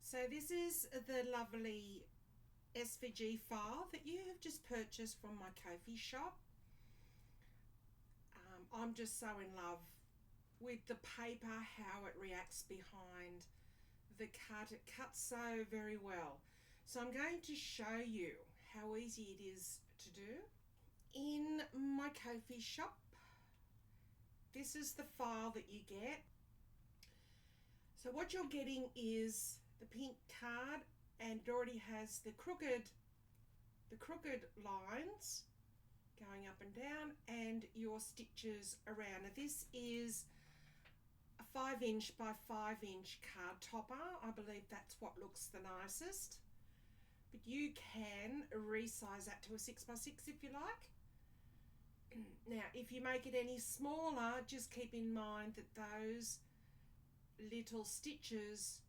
So this is the lovely SVG file that you have just purchased from my Ko-fi shop. I'm just so in love with the paper, how it reacts behind the cut. It cuts so very well. So I'm going to show you how easy it is to do. In my Ko-fi shop, this is the file that you get. So what you're getting is the pink card, and it already has the crooked lines going up and down and your stitches around. Now this is a 5" by 5" card topper. I believe that's what looks the nicest, but you can resize that to a 6 by 6 if you like. Now if you make it any smaller, just keep in mind that those little stitches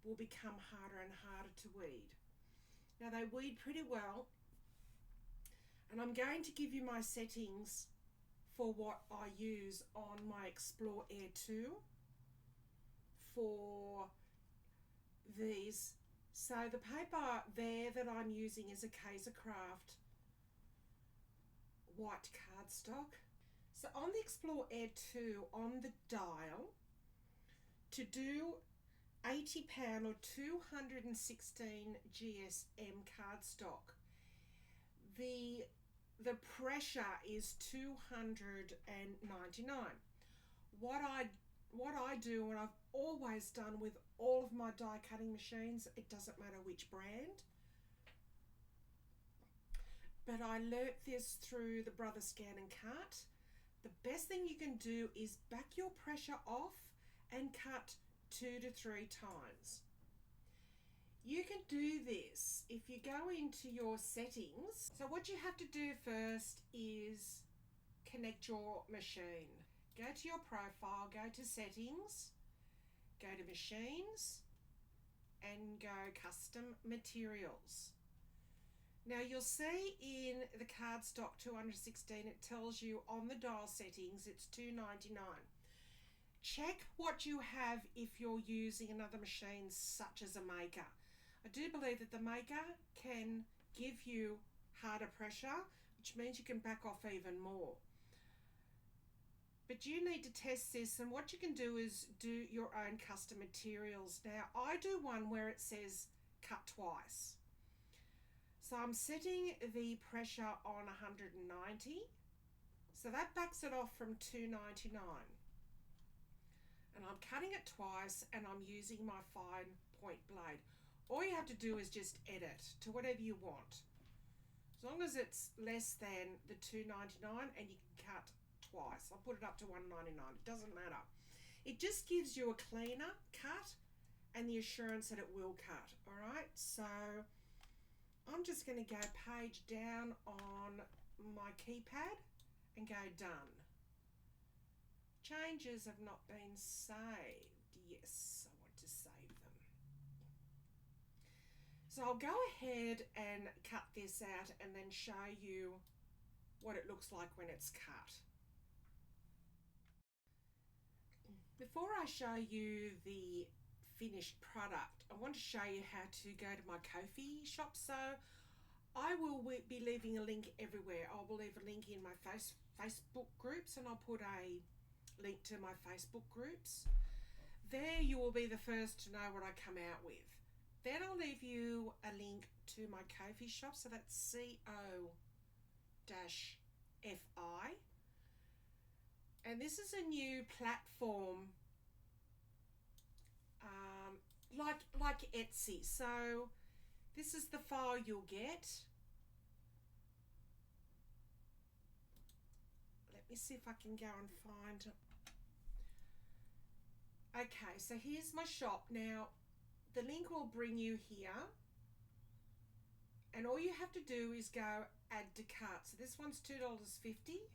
will become harder and harder to weed. Now they weed pretty well, and I'm going to give you my settings for what I use on my Explore Air 2 for these. So the paper there that I'm using is a Kaisercraft white cardstock. So on the Explore Air 2 on the dial, to do 80 or 216 GSM cardstock, the pressure is 299. What I do, and I've always done with all of my die cutting machines, it doesn't matter which brand, but I learnt this through the Brother Scan and Cut. The best thing you can do is back your pressure off and cut 2 to 3 times. You can do this if you go into your settings. So what you have to do first is connect your machine. Go to your profile, go to settings, go to machines, and go custom materials. Now you'll see in the cardstock 216, it tells you on the dial settings it's 299. Check what you have if you're using another machine such as a Maker. I do believe that the Maker can give you harder pressure, which means you can back off even more. But you need to test this, and what you can do is do your own custom materials. Now I do one where it says cut twice. So I'm setting the pressure on 190. So that backs it off from 299. And I'm cutting it twice, and I'm using my fine point blade. All you have to do is just edit to whatever you want. As long as it's less than the 299 and you can cut twice. I'll put it up to 199, it doesn't matter. It just gives you a cleaner cut and the assurance that it will cut. All right, so I'm just going to go page down on my keypad and go done. Changes have not been saved. Yes, I want to save them. So I'll go ahead and cut this out and then show you what it looks like when it's cut. Before I show you the finished product, I want to show you how to go to my Ko-fi shop. So I will be leaving a link everywhere. I will leave a link in my Facebook groups, and I'll put a link to my Facebook groups. There you will be the first to know what I come out with. Then I'll leave you a link to my Ko-fi shop, so that's CO-FI. And this is a new platform like Etsy. So this is the file you'll get. Let me see if I can go and find. Okay, so here's my shop. Now the link will bring you here, and all you have to do is go add to cart. So this one's $2.50.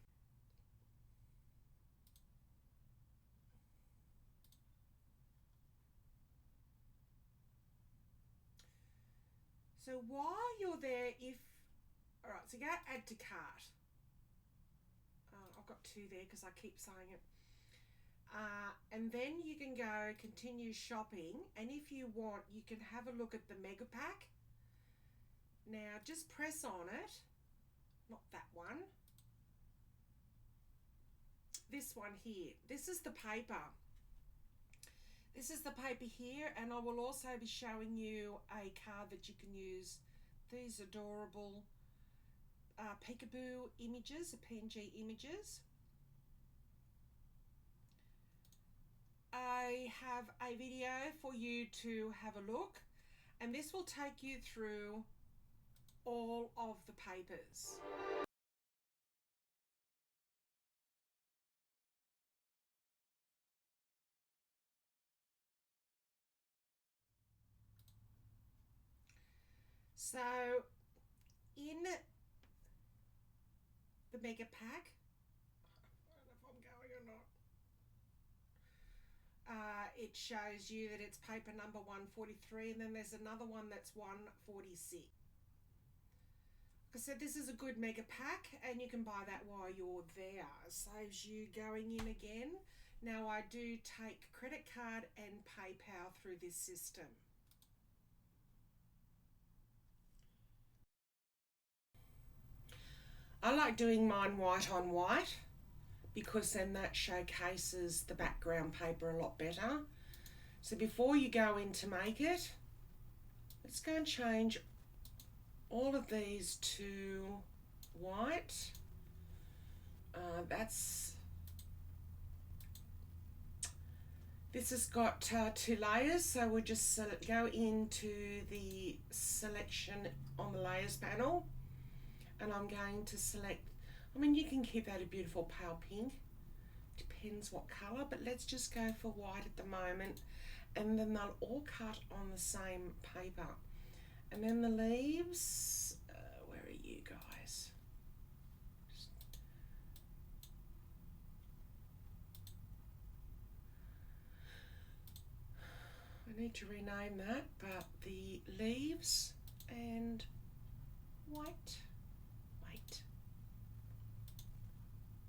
So while you're there, alright, so go add to cart. I've got 2 there because I keep saying it. And then you can go continue shopping, and if you want, you can have a look at the mega pack. Now just press on it, not that one, this one here. This is the paper. This is the paper here, and I will also be showing you a card that you can use these adorable peekaboo images, PNG images. I have a video for you to have a look, and this will take you through all of the papers. So in the mega pack, I don't know if I'm going or not. It shows you that it's paper number 143, and then there's another one that's 146. Like I said, this is a good mega pack, and you can buy that while you're there. It saves you going in again. Now I do take credit card and PayPal through this system. I like doing mine white on white, because then that showcases the background paper a lot better. So before you go in to make it, let's go and change all of these to white. This has got 2 layers, so we'll just go into the selection on the layers panel, and I'm going to select, I mean, you can keep that a beautiful pale pink, depends what colour, but let's just go for white at the moment, and then they'll all cut on the same paper. And then the leaves, where are you guys? I need to rename that, but the leaves and white.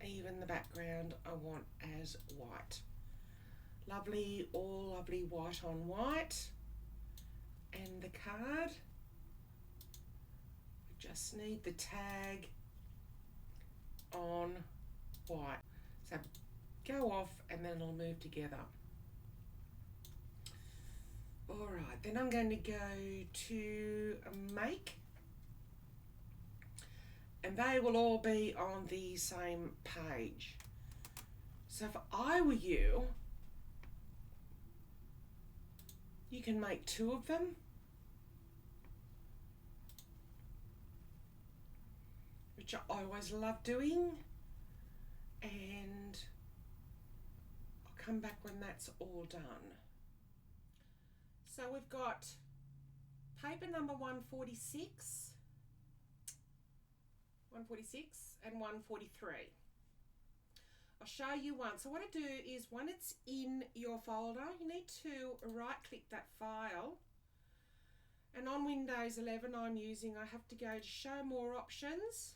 Even the background I want as white. Lovely, all lovely white on white. And the card, we just need the tag on white. So go off and then it'll move together. All right, then I'm going to go to make, and they will all be on the same page. So if I were you, you can make 2 of them. Which I always love doing. And I'll come back when that's all done. So we've got paper number 146 and 143. I'll show you one. So what I do is, when it's in your folder, you need to right click that file, and on Windows 11 I'm using, I have to go to show more options,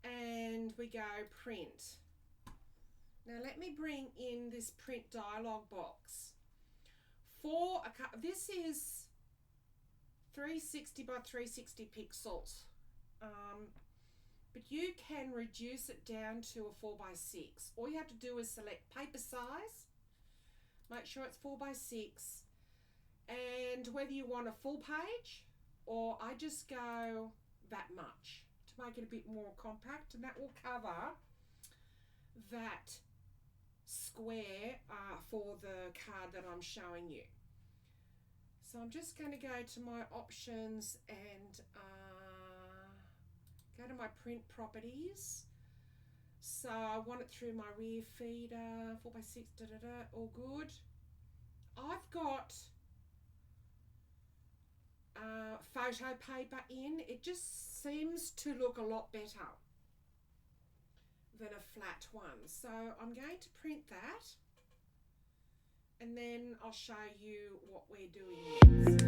and we go print. Now let me bring in this print dialog box. This is 360 by 360 pixels. But you can reduce it down to a 4 by 6. All you have to do is select paper size, make sure it's 4 by 6, and whether you want a full page, or I just go that much to make it a bit more compact, and that will cover that square for the card that I'm showing you. So I'm just going to go to my options and go to my print properties. So I want it through my rear feeder, 4 by 6, all good. I've got photo paper in. It just seems to look a lot better than a flat one. So I'm going to print that, and then I'll show you what we're doing next.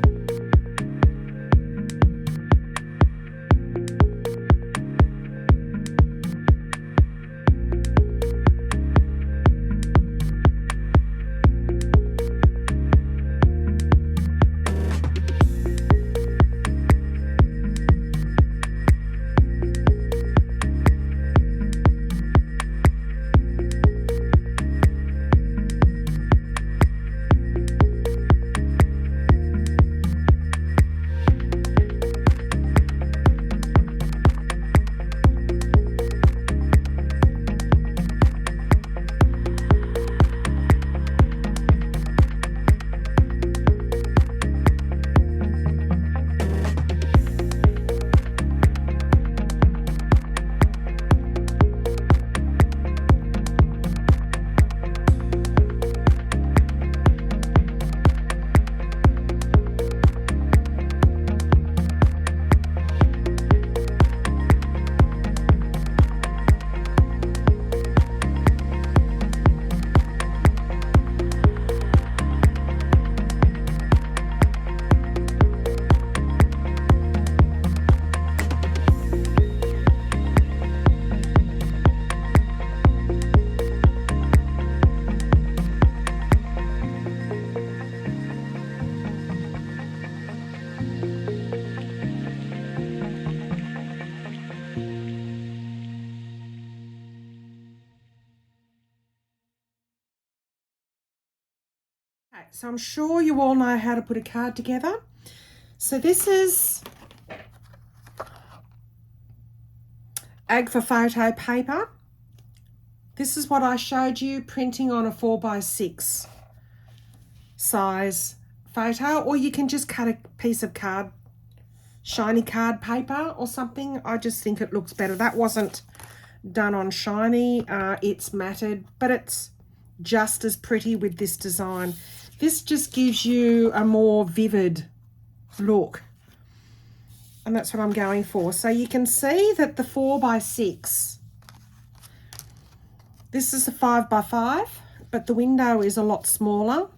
Okay, so I'm sure you all know how to put a card together. So this is Agfa photo paper. This is what I showed you, printing on a 4x6 size photo, or you can just cut a piece of card, shiny card paper or something. I just think it looks better. That wasn't done on shiny, it's matted, but it's just as pretty with this design. This just gives you a more vivid look, and that's what I'm going for. So you can see that the 4x6, this is a 5x5, but the window is a lot smaller,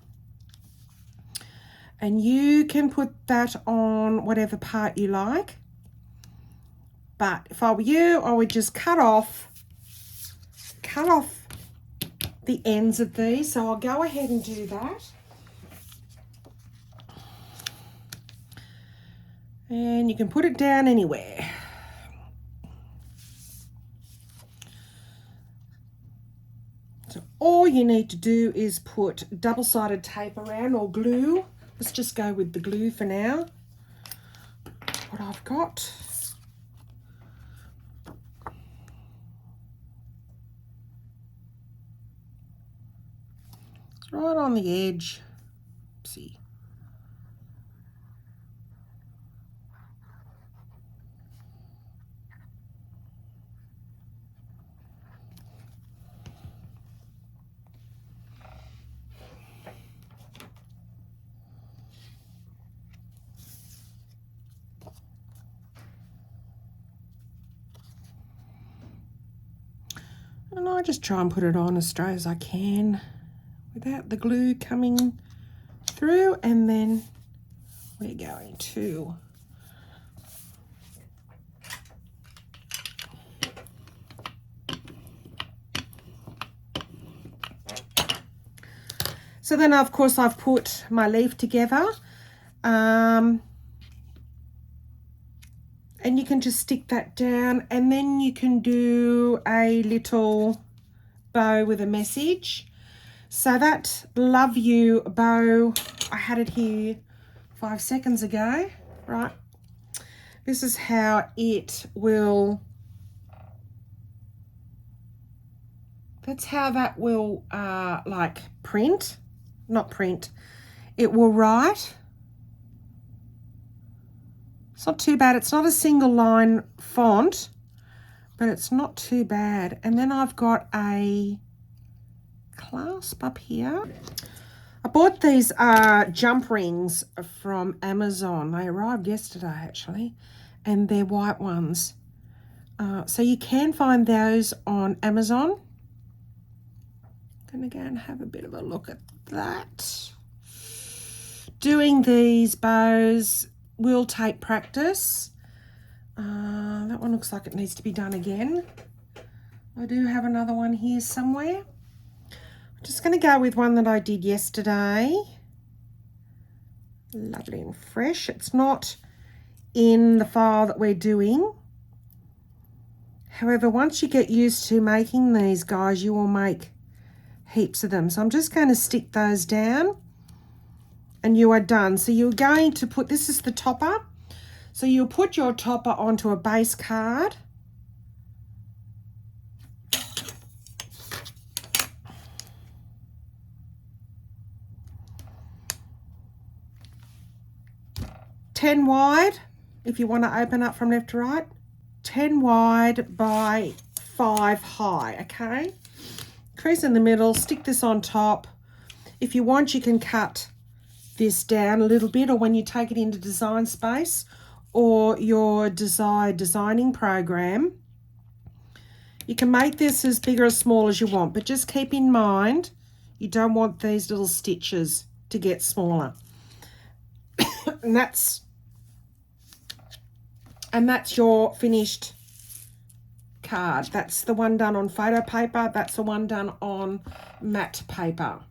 and you can put that on whatever part you like. But if I were you, I would just cut off the ends of these. So I'll go ahead and do that. And you can put it down anywhere. So all you need to do is put double-sided tape around, or glue. Let's just go with the glue for now. What I've got. It's right on the edge. Oopsie. And I just try and put it on as straight as I can without the glue coming through, and then we're going to so then of course I've put my leaf together, and you can just stick that down, and then you can do a little bow with a message. So that love you bow, I had it here 5 seconds ago, right? This is how it will, that's how that will like print, not print, it will write. It's not too bad. It's not a single line font, but it's not too bad. And then I've got a clasp up here. I bought these jump rings from Amazon. They arrived yesterday actually, and they're white ones. So you can find those on Amazon. I'm gonna go and have a bit of a look at that. Doing these bows will take practice. That one looks like it needs to be done again. I do have another one here somewhere. I'm just going to go with one that I did yesterday. Lovely and fresh. It's not in the file that we're doing. However, once you get used to making these, guys, you will make heaps of them. So I'm just going to stick those down, and you are done. So you're going to put, this is the topper. So you'll put your topper onto a base card. $10 wide, if you want to open up from left to right. 10 wide by 5 high, okay? Crease in the middle, stick this on top. If you want, you can cut this down a little bit, or when you take it into Design Space or your desired designing program, you can make this as big or as small as you want, but just keep in mind you don't want these little stitches to get smaller. and that's your finished card. That's the one done on photo paper, that's the one done on matte paper.